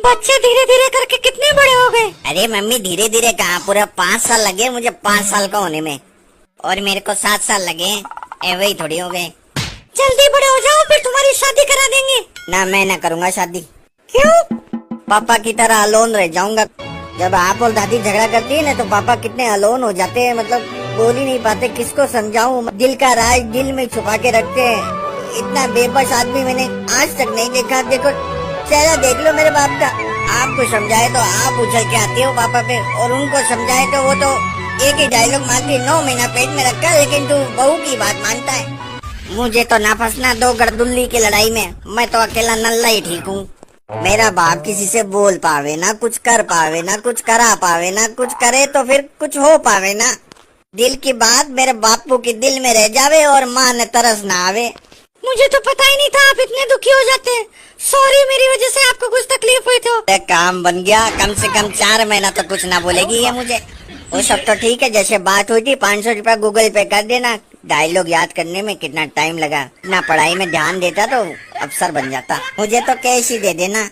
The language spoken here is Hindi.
बच्चे धीरे धीरे करके कितने बड़े हो गए? अरे मम्मी धीरे धीरे कहाँ, पूरा 5 साल लगे मुझे 5 साल का होने में, और मेरे को 7 साल लगे। वही थोड़ी हो गए। जल्दी बड़े हो जाओ फिर तुम्हारी शादी करा देंगे। ना मैं ना करूँगा शादी। क्यों? पापा की तरह अलोन रह जाऊंगा। जब आप और दादी झगड़ा करती है ना तो पापा कितने अलोन हो जाते हैं, मतलब बोल ही नहीं पाते। किसको समझाऊं? दिल का राज दिल में छुपा के रखते हैं। इतना बेबस आदमी मैंने आज तक नहीं देखा। देखो चेहरा देख लो मेरे बाप का। आपको समझाए तो आप उछल के आते हो पापा पे, और उनको समझाए तो वो तो एक ही डायलॉग मारती, 9 महीना पेट में रखा लेकिन तू बहू की बात मानता है। मुझे तो ना फंसना दो गड़दुल्ली की लड़ाई में। मैं तो अकेला नल्ला ही ठीक हूँ। मेरा बाप किसी से बोल पावे ना, कुछ कर पावे ना, कुछ करा पावे ना, कुछ करे तो फिर कुछ हो पावे ना। दिल की बात मेरे बापू के दिल में रह जावे और माँ ने तरस ना आवे। मुझे तो पता ही नहीं था आप इतने दुखी हो जाते हैं। सॉरी, मेरी वजह से आपको कुछ तकलीफ हुई तो। काम बन गया। कम से कम 4 महीना तो कुछ ना बोलेगी ये मुझे। वो सब तो ठीक है, जैसे बात हुई थी 500 रुपया गूगल पे कर देना। डायलॉग याद करने में कितना टाइम लगा। ना पढ़ाई में ध्यान देता तो अफसर बन जाता। मुझे तो कैश ही दे देना।